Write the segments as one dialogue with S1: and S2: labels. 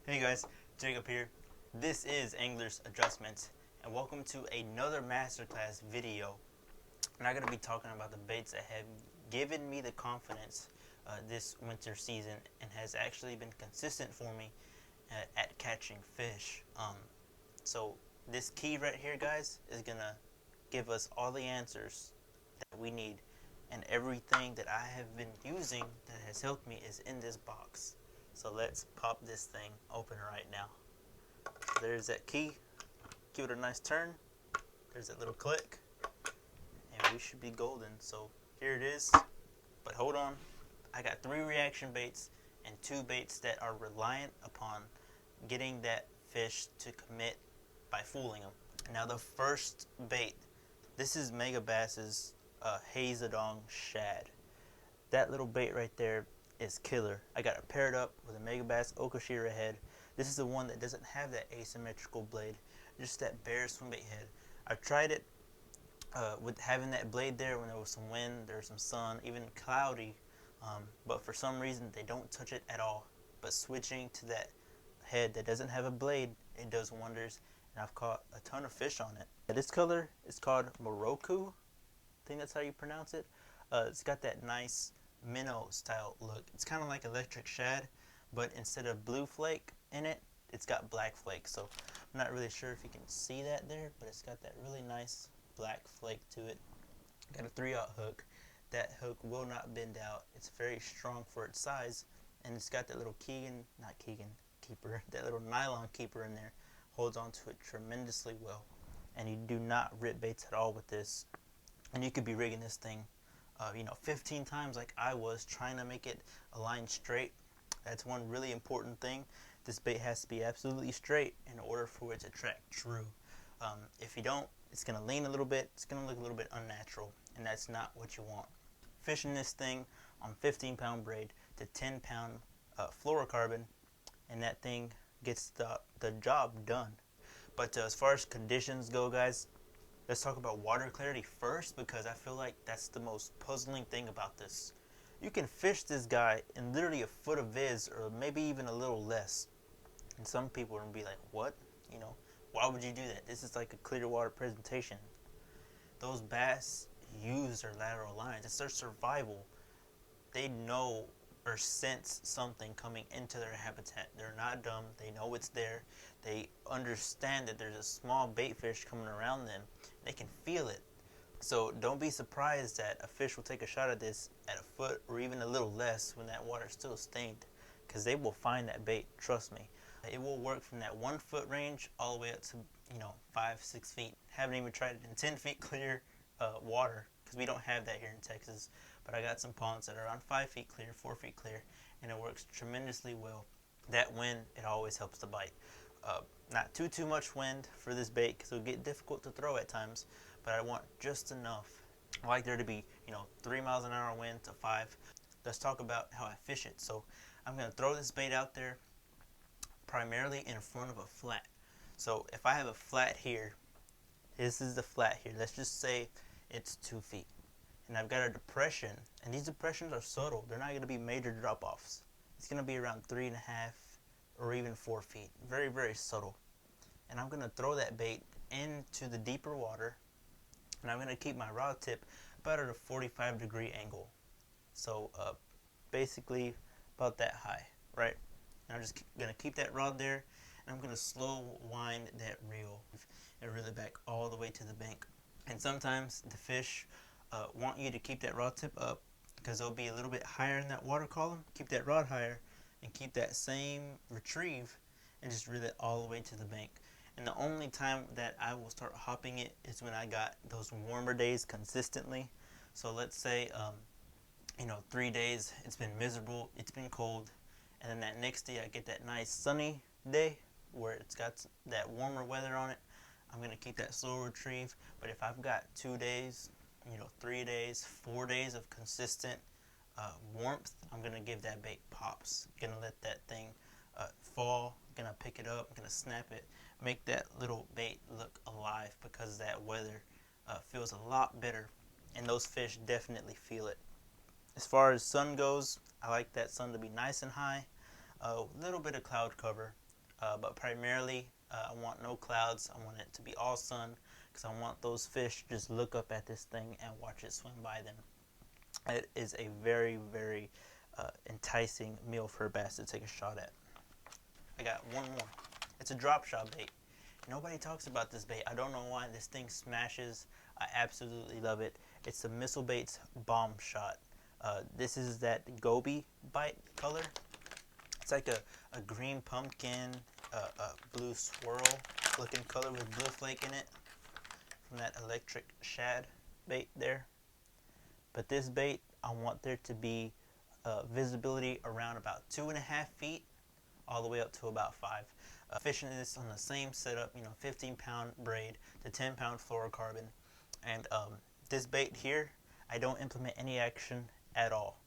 S1: Hey guys, Jacob here. This is Angler's Adjustments, and welcome to another masterclass video. I'm not going to be talking about the baits that have given me the confidence this winter season and has actually been consistent for me at catching fish. So this key right here, guys, is going to give us all the answers that we need, and everything that I have been using that has helped me is in this box. So let's pop this thing open right now. There's that key. Give it a nice turn. There's that little click. And we should be golden. So here it is. But hold on. I got 3 reaction baits and 2 baits that are reliant upon getting that fish to commit by fooling them. Now the first bait. This is Megabass's Hazadong Shad. That little bait right there is killer. I got it paired up with a Megabass Okashira head. This is the one that doesn't have that asymmetrical blade, just that bare swimbait head. I tried it with having that blade there when there was some wind, there was some sun, even cloudy, but for some reason they don't touch it at all. But switching to that head that doesn't have a blade, it does wonders, and I've caught a ton of fish on it. This color is called Moroku. I think that's how you pronounce it. It's got that nice minnow style look. It's kind of like electric shad, but instead of blue flake in it, it's got black flake. So I'm not really sure if you can see that there, but it's got that really nice black flake to it. Got a 3/0 hook. That hook will not bend out. It's very strong for its size, and it's got that little keeper, that little nylon keeper in there. Holds on to it tremendously well, and you do not rip baits at all with this. And you could be rigging this thing 15 times like I was, trying to make it align straight. That's one really important thing. This bait has to be absolutely straight in order for it to track true. If you don't, it's going to lean a little bit, it's going to look a little bit unnatural, and that's not what you want. Fishing this thing on 15-pound braid to 10-pound fluorocarbon, and that thing gets the job done. But as far as conditions go, guys, let's talk about water clarity first, because I feel like that's the most puzzling thing about this. You can fish this guy in literally a foot of viz, or maybe even a little less. And some people are going to be like, what? Why would you do that? This is like a clear water presentation. Those bass use their lateral lines. It's their survival. They know or sense something coming into their habitat. They're not dumb. They know it's there. They understand that there's a small bait fish coming around them. They can feel it. So don't be surprised that a fish will take a shot at this at a foot or even a little less when that water's still stained, because they will find that bait. Trust me. It will work from that 1 foot range all the way up to 5-6 feet. Haven't even tried it in 10 feet clear water, because we don't have that here in Texas. But I got some ponds that are around 5 feet clear, 4 feet clear, and it works tremendously well. That wind, it always helps the bite. Not too much wind for this bait, because it'll get difficult to throw at times, but I want just enough. I like there to be 3 miles an hour wind to 5. Let's talk about how I fish it. So I'm going to throw this bait out there primarily in front of a flat. So if I have a flat here, this is the flat here. Let's just say it's 2 feet. And I've got a depression, and these depressions are subtle. They're not going to be major drop-offs. It's going to be around 3.5 or even 4 feet. Very, very subtle. And I'm going to throw that bait into the deeper water, and I'm going to keep my rod tip about at a 45-degree angle. So basically about that high, right? And I'm just going to keep that rod there, and I'm going to slow wind that reel and reel it back all the way to the bank. And sometimes the fish want you to keep that rod tip up, because they'll be a little bit higher in that water column. Keep that rod higher and keep that same retrieve and just reel it all the way to the bank. And the only time that I will start hopping it is when I got those warmer days consistently. So let's say 3 days it's been miserable, it's been cold, and then that next day I get that nice sunny day where it's got that warmer weather on it. I'm going to keep that slow retrieve. But if I've got 2 days, 3 days, 4 days of consistent warmth, I'm going to give that bait pops. I'm going to let that thing fall. I'm going to pick it up. I'm going to snap it. Make that little bait look alive, because that weather feels a lot better, and those fish definitely feel it. As far as sun goes, I like that sun to be nice and high. A little bit of cloud cover. but primarily I want no clouds. I want it to be all sun because I want those fish to just look up at this thing and watch it swim by them. It is a very, very enticing meal for a bass to take a shot at. I got one more. It's a drop shot bait. Nobody talks about this bait. I don't know why. This thing smashes. I absolutely love it. It's the Missile Baits Bomb Shot. This is that goby bite color. It's like a green pumpkin, a blue swirl looking color with blue flake in it from that electric shad bait there. But this bait, I want there to be visibility around about 2.5 feet all the way up to about 5. Fishing this on the same setup, 15-pound braid to 10-pound fluorocarbon. And this bait here, I don't implement any action at all.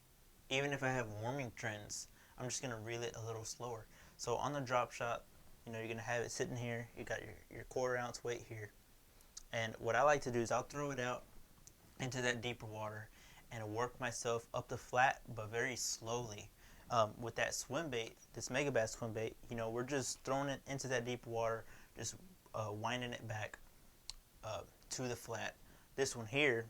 S1: Even if I have warming trends, I'm just going to reel it a little slower. So on the drop shot, you're going to have it sitting here. You got your 1/4 ounce weight here. And what I like to do is I'll throw it out into that deeper water and work myself up the flat, but very slowly. With that swim bait, this Megabass swim bait, we're just throwing it into that deep water, just winding it back to the flat. This one here,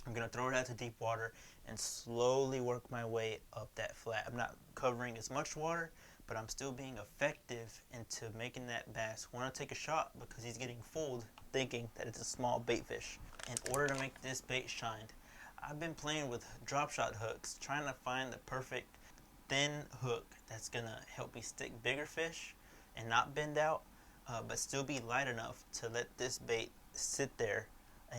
S1: I'm going to throw it out to deep water and slowly work my way up that flat. I'm not covering as much water, but I'm still being effective into making that bass want to take a shot because he's getting fooled thinking that it's a small bait fish. In order to make this bait shine, I've been playing with drop shot hooks, trying to find the perfect thin hook that's gonna help me stick bigger fish and not bend out, but still be light enough to let this bait sit there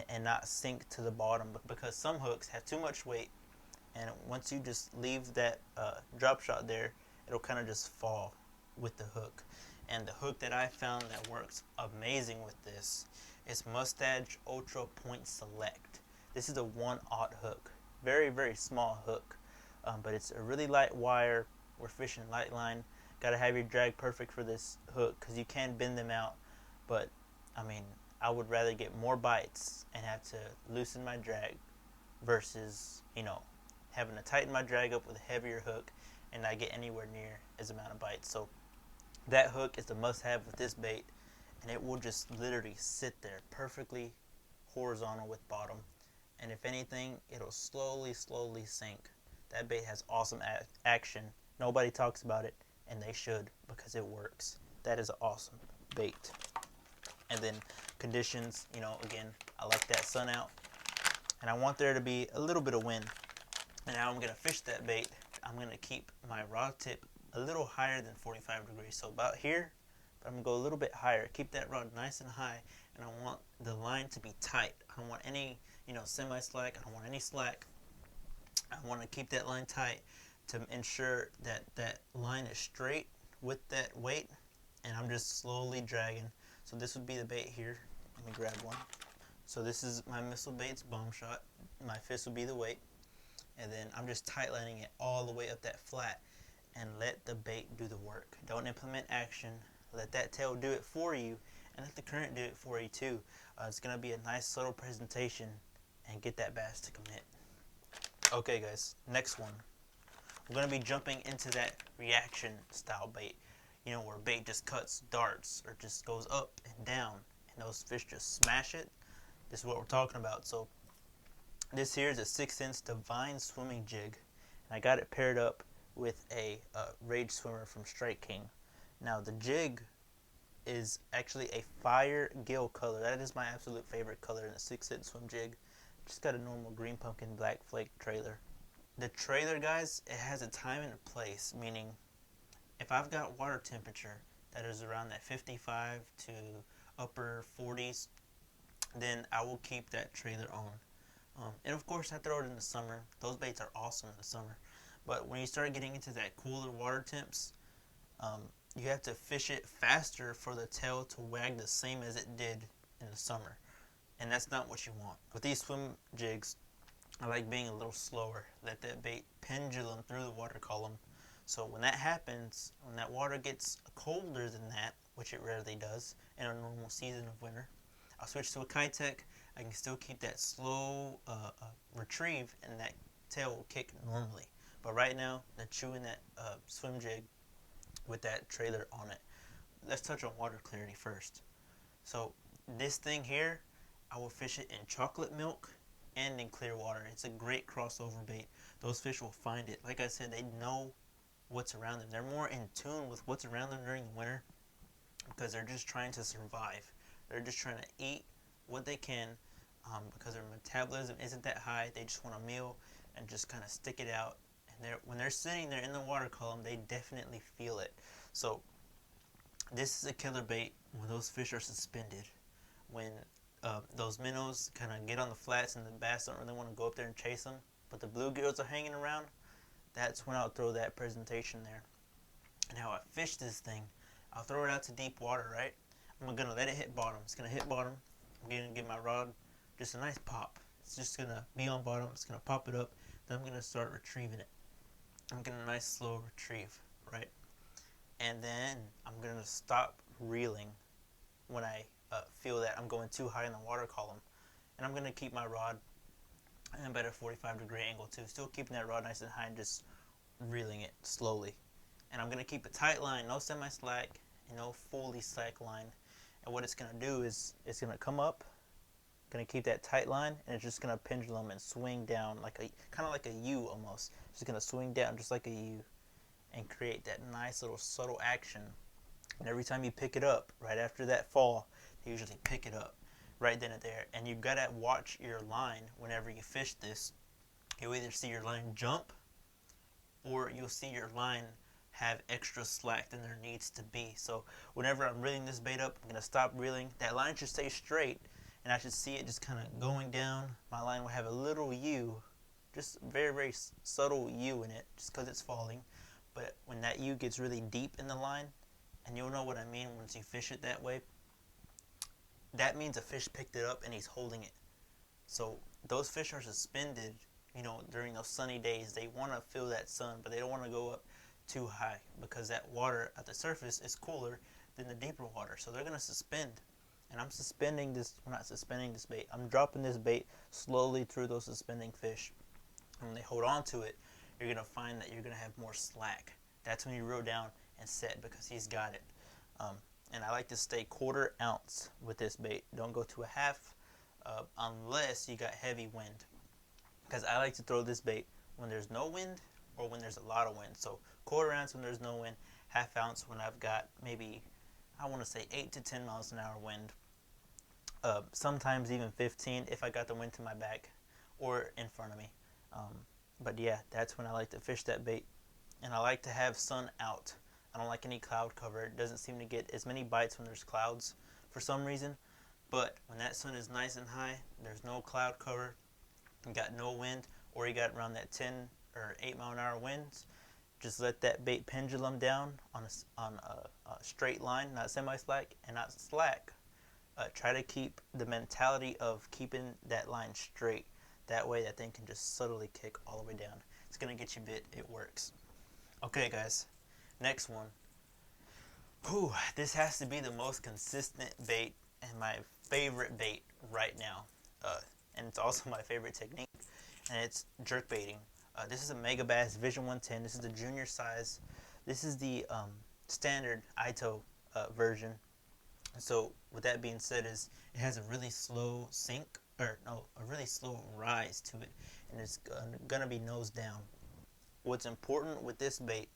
S1: and not sink to the bottom, because some hooks have too much weight, and once you just leave that drop shot there, it'll kind of just fall with the hook. And the hook that I found that works amazing with this is Mustache Ultra Point Select. This is a 1/0 hook, very, very small hook. But it's a really light wire. We're fishing light line. Gotta have your drag perfect for this hook because you can bend them out. But I mean, I would rather get more bites and have to loosen my drag versus having to tighten my drag up with a heavier hook and not get anywhere near as amount of bites. So that hook is the must-have with this bait, and it will just literally sit there perfectly horizontal with bottom. And if anything, it'll slowly sink. That bait has awesome action. Nobody talks about it, and they should, because it works. That is an awesome bait. And then conditions, again, I like that sun out, and I want there to be a little bit of wind. And now I'm going to fish that bait. I'm going to keep my rod tip a little higher than 45 degrees, so about here, but I'm going to go a little bit higher. Keep that rod nice and high, and I want the line to be tight. I don't want any, semi-slack. I don't want any slack. I want to keep that line tight to ensure that that line is straight with that weight, and I'm just slowly dragging. So this would be the bait here. Let me grab one. So this is my Missile Baits Bomb Shot. My fist would be the weight, and then I'm just tight lining it all the way up that flat and let the bait do the work. Don't implement action. Let that tail do it for you, and let the current do it for you too. It's going to be a nice subtle presentation and get that bass to commit. Okay guys, next one. We're going to be jumping into that reaction style bait. Where bait just cuts darts or just goes up and down and those fish just smash it. This is what we're talking about. So this here is a 6-inch Divine swimming jig, and I got it paired up with a Rage Swimmer from Strike King. Now the jig is actually a fire gill color. That is my absolute favorite color in a 6-inch swim jig. Just got a normal green pumpkin black flake trailer. The trailer, guys, it has a time and a place, meaning if I've got water temperature that is around that 55 to upper 40s, then I will keep that trailer on. And of course I throw it in the summer. Those baits are awesome in the summer. But when you start getting into that cooler water temps, you have to fish it faster for the tail to wag the same as it did in the summer. And that's not what you want. With these swim jigs, I like being a little slower. Let that bait pendulum through the water column. So when that happens, when that water gets colder than that, which it rarely does in a normal season of winter, I'll switch to a Keitech. I can still keep that slow retrieve, and that tail will kick normally. But right now, they're chewing that swim jig with that trailer on it. let's touch on water clarity first. So this thing here, I will fish it in chocolate milk and in clear water. It's a great crossover bait. Those fish will find it. Like I said, they know what's around them. They're more in tune with what's around them during the winter because they're just trying to survive. They're just trying to eat what they can because their metabolism isn't that high. They just want a meal and just kind of stick it out. And when they're sitting there in the water column, they definitely feel it. So this is a killer bait when those fish are suspended. When those minnows kind of get on the flats and the bass don't really want to go up there and chase them, but the bluegills are hanging around, that's when I'll throw that presentation there. And how I fish this thing, I'll throw it out to deep water, right? I'm going to let it hit bottom. It's going to hit bottom. I'm going to give my rod just a nice pop. It's just going to be on bottom. It's going to pop it up. Then I'm going to start retrieving it. I'm getting a nice slow retrieve, right? And then I'm going to stop reeling when I feel that I'm going too high in the water column. And I'm going to keep my rod at about a 45-degree angle too. Still keeping that rod nice and high and just reeling it slowly. And I'm going to keep a tight line, no semi-slack and no fully slack line. And what it's going to do is it's going to come up, going to keep that tight line, and it's just going to pendulum and swing down like a kind of like a U almost. It's just going to swing down just like a U and create that nice little subtle action. And every time you pick it up, right after that fall, they usually pick it up right then and there. And you've got to watch your line whenever you fish this. You'll either see your line jump or you'll see your line have extra slack than there needs to be. So whenever I'm reeling this bait up, I'm going to stop reeling. That line should stay straight, and I should see it just kind of going down. My line will have a little U, just very, very subtle U in it, just because it's falling. But when that U gets really deep in the line, and you'll know what I mean once you fish it that way, that means a fish picked it up and he's holding it. So those fish are suspended, during those sunny days. They want to feel that sun, but they don't want to go up too high because that water at the surface is cooler than the deeper water. So they're going to suspend. And I'm suspending this, well, not suspending this bait, I'm dropping this bait slowly through those suspending fish. And when they hold on to it, you're going to find that you're going to have more slack. That's when you reel down and set because he's got it. And I like to stay 1/4 ounce with this bait. Don't go to a half unless you got heavy wind. Because I like to throw this bait when there's no wind or when there's a lot of wind. So 1/4 ounce when there's no wind, 1/2 ounce when I've got maybe, I want to say 8 to 10 miles an hour wind. Sometimes even 15 if I got the wind to my back or in front of me. But yeah, that's when I like to fish that bait. And I like to have sun out. I don't like any cloud cover. It doesn't seem to get as many bites when there's clouds for some reason. But when that sun is nice and high, there's no cloud cover, you got no wind, or you got around that 10 or 8 mile an hour winds, just let that bait pendulum down on a straight line, not semi-slack and not slack. Try to keep the mentality of keeping that line straight. That way that thing can just subtly kick all the way down. It's going to get you bit. It works. Okay, guys. Next one. Whew, this has to be the most consistent bait and my favorite bait right now. And it's also my favorite technique. And it's jerk baiting. This is a Megabass Vision 110. This is the junior size. This is the standard Ito version. So with that being said, it has a really slow a really slow rise to it, and it's gonna be nose down. What's important with this bait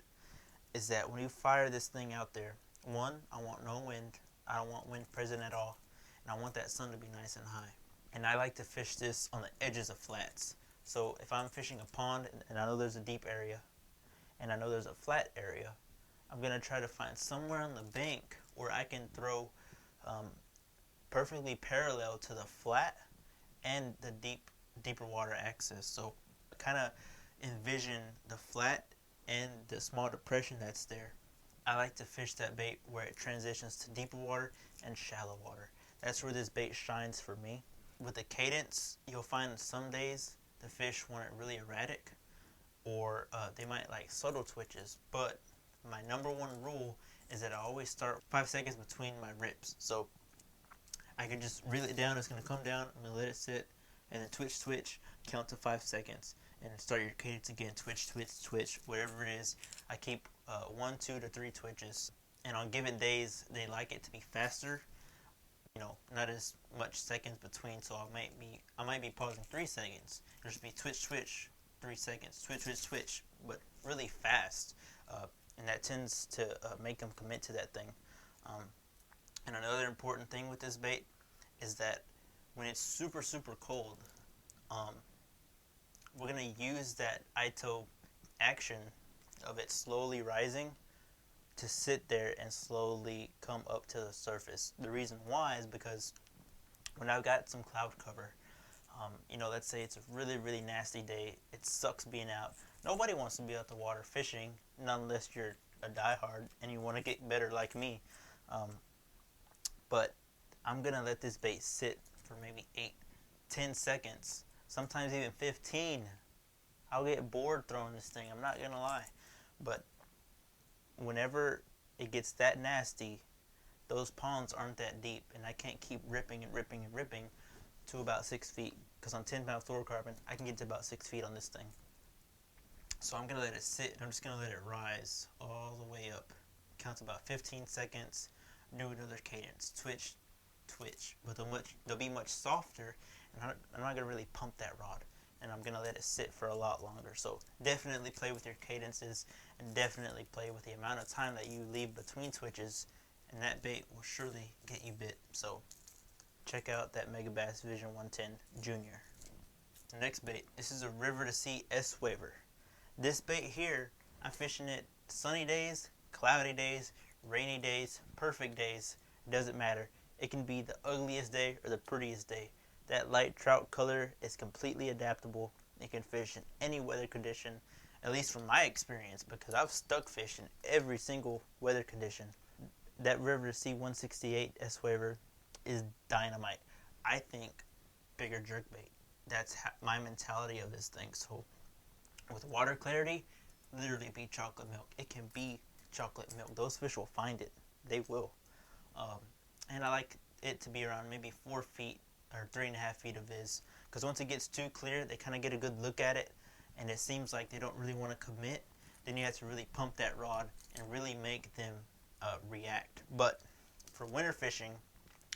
S1: is that when you fire this thing out there, one, I want no wind. I don't want wind present at all, and I want that sun to be nice and high. And I like to fish this on the edges of flats. So if I'm fishing a pond and I know there's a deep area and I know there's a flat area, I'm going to try to find somewhere on the bank where I can throw perfectly parallel to the flat and the deeper water access. So kind of envision the flat and the small depression that's there. I like to fish that bait where it transitions to deeper water and shallow water. That's where this bait shines for me. With the cadence, you'll find some days the fish want it really erratic, or they might like subtle twitches. But my number one rule is that I always start 5 seconds between my rips. So I can just reel it down. It's going to come down. I'm going to let it sit, and then twitch, count to 5 seconds, and then start your cadence again. Twitch, whatever it is. I keep 1, 2 to 3 twitches, and on given days they like it to be faster. Not as much seconds between. So I might be pausing 3 seconds. It'll just be twitch, twitch, 3 seconds, twitch, twitch, twitch, but really fast. And that tends to make them commit to that thing. Um, and another important thing with this bait is that when it's super, super cold, um, we're going to use that ITO action of it slowly rising to sit there and slowly come up to the surface. The reason why is because when I've got some cloud cover, let's say it's a really, really nasty day, it sucks being out. Nobody wants to be out the water fishing, not unless you're a diehard and you want to get better like me. But I'm going to let this bait sit for maybe 8, 10 seconds, sometimes even 15. I'll get bored throwing this thing, I'm not going to lie. But whenever it gets that nasty, those ponds aren't that deep, and I can't keep ripping and ripping and ripping to about 6 feet, because on 10-pound fluorocarbon, I can get to about 6 feet on this thing. So I'm going to let it sit, and I'm just going to let it rise all the way up. Counts about 15 seconds, do another cadence, twitch, twitch, but they'll be much softer, and I'm not going to really pump that rod, and I'm going to let it sit for a lot longer. So definitely play with your cadences, and definitely play with the amount of time that you leave between twitches, and that bait will surely get you bit. So check out that Megabass Vision 110 Junior. The next bait, this is a River to Sea S-Waver. This bait here, I'm fishing it sunny days, cloudy days, rainy days, perfect days, doesn't matter. It can be the ugliest day or the prettiest day. That light trout color is completely adaptable. It can fish in any weather condition, at least from my experience, because I've stuck fish in every single weather condition. That River to Sea 168 S-Waver is dynamite. I think bigger jerkbait. That's my mentality of this thing. So with water clarity, literally be chocolate milk. It can be chocolate milk. Those fish will find it. They will. And I like it to be around maybe 4 feet or 3.5 feet of viz. Because once it gets too clear, they kind of get a good look at it, and it seems like they don't really want to commit. Then you have to really pump that rod and really make them react. But for winter fishing,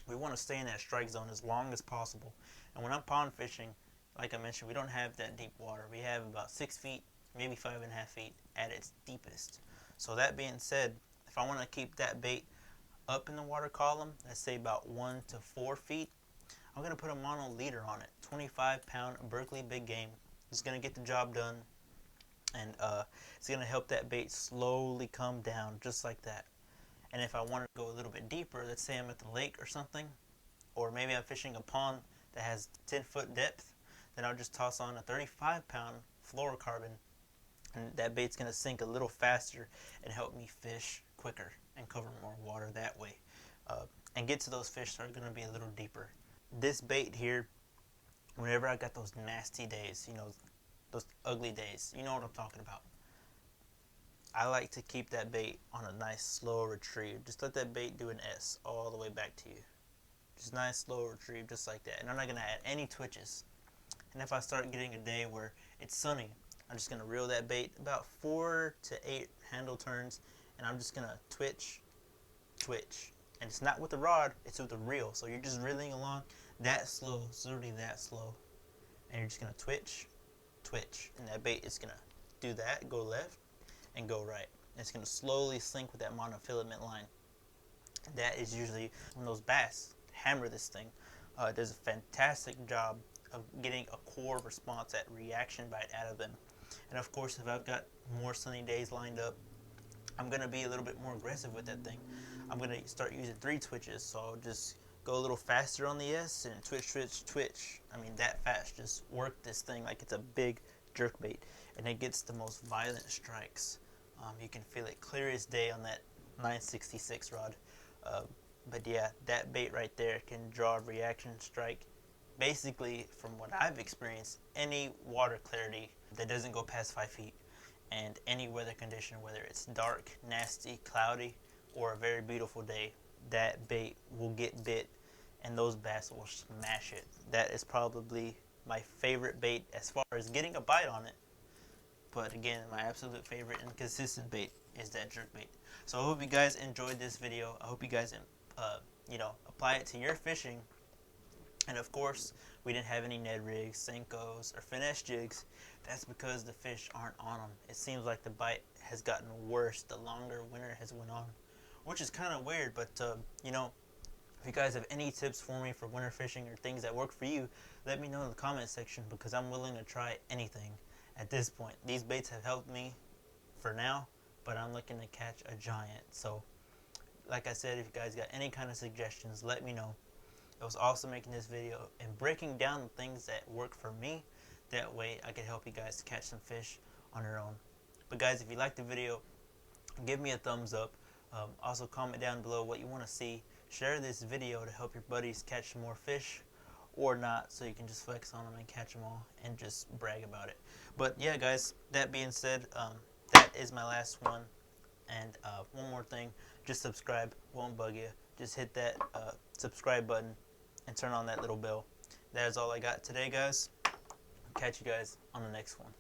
S1: we want to stay in that strike zone as long as possible. And when I'm pond fishing, like I mentioned, we don't have that deep water. We have about 6 feet, maybe 5.5 feet at its deepest. So that being said, if I want to keep that bait up in the water column, let's say about 1 to 4 feet, I'm going to put a mono leader on it. 25-pound Berkley Big Game. It's going to get the job done, and it's going to help that bait slowly come down just like that. And if I want to go a little bit deeper, let's say I'm at the lake or something, or maybe I'm fishing a pond that has 10-foot depth, then I'll just toss on a 35-pound fluorocarbon, and that bait's going to sink a little faster and help me fish quicker and cover more water that way, and get to those fish that are going to be a little deeper. This bait here, whenever I got those nasty days, those ugly days, you know what I'm talking about, I like to keep that bait on a nice slow retrieve. Just let that bait do an S all the way back to you. Just nice slow retrieve, just like that. And I'm not going to add any twitches. And if I start getting a day where it's sunny, I'm just going to reel that bait about 4 to 8 handle turns, and I'm just going to twitch, twitch. And it's not with the rod, it's with the reel. So you're just reeling along that slow, it's literally that slow. And you're just going to twitch, twitch. And that bait is going to do that, go left, and go right. And it's going to slowly sink with that monofilament line. That is usually when those bass hammer this thing. It does a fantastic job of getting a core response, that reaction bite out of them. And of course, if I've got more sunny days lined up, I'm going to be a little bit more aggressive with that thing. I'm going to start using 3 twitches, so I'll just go a little faster on the S and twitch, twitch, twitch. I mean, that fast. Just work this thing like it's a big jerkbait, and it gets the most violent strikes. You can feel it clear as day on that 966 rod. But yeah, that bait right there can draw a reaction strike. Basically, from what I've experienced, any water clarity that doesn't go past 5 feet, and any weather condition, whether it's dark, nasty, cloudy, or a very beautiful day, that bait will get bit, and those bass will smash it. That is probably my favorite bait as far as getting a bite on it. But again, my absolute favorite and consistent bait is that jerk bait. So I hope you guys enjoyed this video. I hope you guys, apply it to your fishing. And of course, we didn't have any Ned rigs, Senkos, or finesse jigs. That's because the fish aren't on them. It seems like the bite has gotten worse the longer winter has went on, which is kind of weird. But if you guys have any tips for me for winter fishing or things that work for you, let me know in the comment section, because I'm willing to try anything at this point. These baits have helped me for now, but I'm looking to catch a giant. So like I said, if you guys got any kind of suggestions, let me know. It was awesome making this video and breaking down the things that work for me. That way I could help you guys catch some fish on your own. But guys, if you liked the video, give me a thumbs up. Also comment down below what you want to see. Share this video to help your buddies catch more fish, or not, so you can just flex on them and catch them all and just brag about it. But yeah guys, that being said, that is my last one. And one more thing, just subscribe, won't bug you. Just hit that subscribe button and turn on that little bell. That is all I got today, guys. Catch you guys on the next one.